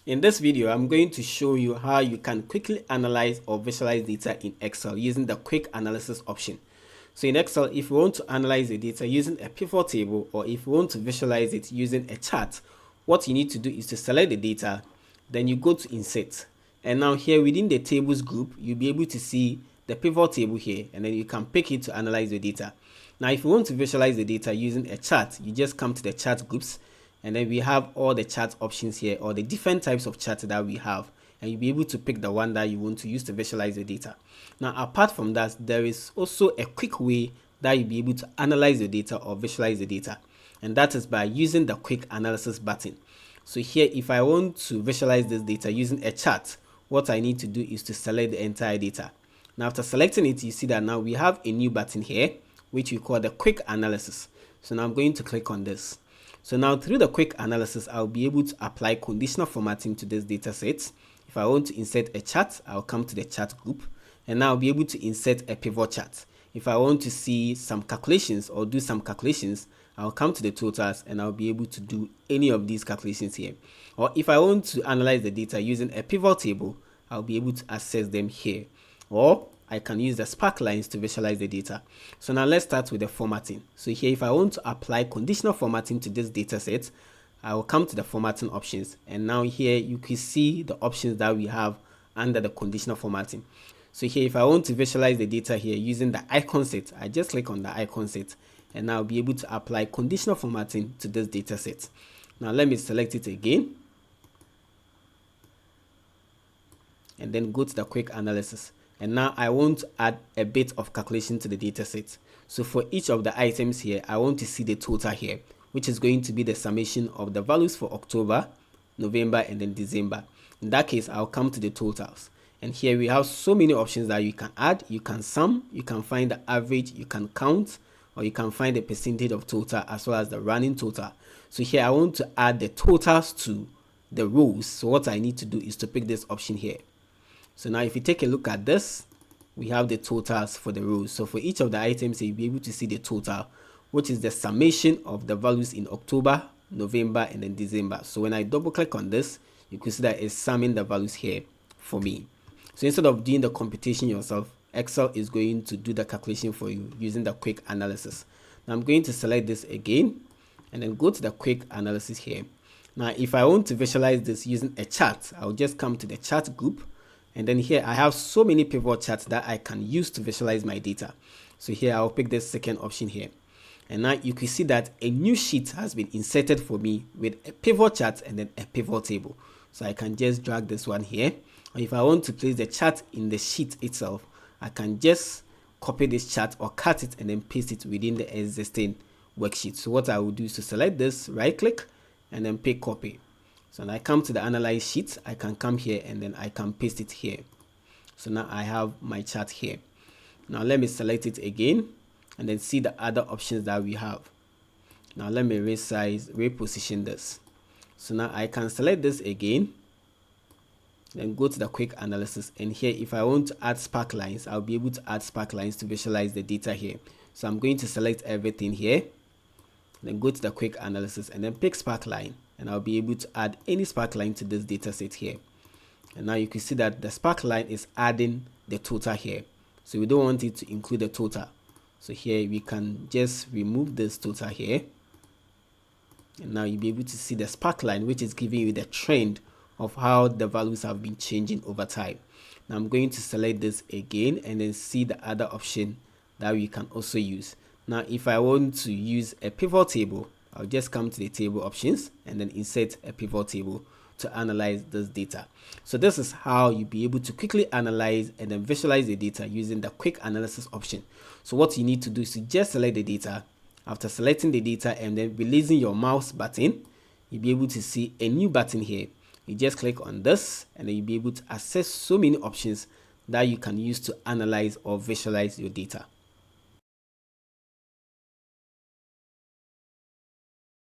In this video, I'm going to show you how you can quickly analyze or visualize data in Excel using the quick analysis option. So in Excel, if you want to analyze the data using a pivot table, or if you want to visualize it using a chart, what you need to do is to select the data, then you go to insert. And now here within the tables group, you'll be able to see the pivot table here, and then you can pick it to analyze the data. Now, if you want to visualize the data using a chart, you just come to the chart groups, and then we have all the chart options here, or the different types of charts that we have, and you'll be able to pick the one that you want to use to visualize the data. Now, apart from that, there is also a quick way that you'll be able to analyze the data or visualize the data, and that is by using the quick analysis button. So here, if I want to visualize this data using a chart, what I need to do is to select the entire data. Now, after selecting it, you see that now we have a new button here, which we call the quick analysis. So now I'm going to click on this. So now through the quick analysis, I'll be able to apply conditional formatting to this data set. If I want to insert a chart, I'll come to the chart group, and now I'll be able to insert a pivot chart. If I want to see some calculations or do some calculations, I'll come to the totals and I'll be able to do any of these calculations here. Or if I want to analyze the data using a pivot table, I'll be able to access them here. Or I can use the spark lines to visualize the data. So now let's start with the formatting. So here, if I want to apply conditional formatting to this data set, I will come to the formatting options. And now here you can see the options that we have under the conditional formatting. So here, if I want to visualize the data here using the icon set, I just click on the icon set, and I'll be able to apply conditional formatting to this data set. Now let me select it again, and then go to the quick analysis. And now I want to add a bit of calculation to the data set. So for each of the items here, I want to see the total here, which is going to be the summation of the values for October, November, and then December. In that case, I'll come to the totals. And here we have so many options that you can add. You can sum, you can find the average, you can count, or you can find the percentage of total as well as the running total. So here I want to add the totals to the rows. So what I need to do is to pick this option here. So now if you take a look at this, we have the totals for the rows. So for each of the items, you'll be able to see the total, which is the summation of the values in October, November, and then December. So when I double click on this, you can see that it's summing the values here for me. So instead of doing the computation yourself, Excel is going to do the calculation for you using the quick analysis. Now I'm going to select this again, and then go to the quick analysis here. Now if I want to visualize this using a chart, I'll just come to the chart group. And then here I have so many pivot charts that I can use to visualize my data. So here I'll pick this second option here. And now you can see that a new sheet has been inserted for me with a pivot chart and then a pivot table. So I can just drag this one here. Or if I want to place the chart in the sheet itself, I can just copy this chart or cut it and then paste it within the existing worksheet. So what I will do is to select this, right click, and then pick copy. So when I come to the analyze sheet, I can come here and then I can paste it here. So now I have my chart here. Now let me select it again and then see the other options that we have. Now let me resize, reposition this. So now I can select this again, then go to the quick analysis, and here if I want to add spark lines, I'll be able to add spark lines to visualize the data here. So I'm going to select everything here, then go to the quick analysis and then pick spark line, and I'll be able to add any spark line to this data set here. And now you can see that the spark line is adding the total here. So we don't want it to include the total. So here we can just remove this total here. And now you'll be able to see the spark line, which is giving you the trend of how the values have been changing over time. Now I'm going to select this again and then see the other option that we can also use. Now if I want to use a pivot table, I'll just come to the table options and then insert a pivot table to analyze this data. So this is how you'll be able to quickly analyze and then visualize the data using the quick analysis option. So what you need to do is to just select the data. After selecting the data and then releasing your mouse button, you'll be able to see a new button here. You just click on this and then you'll be able to access so many options that you can use to analyze or visualize your data.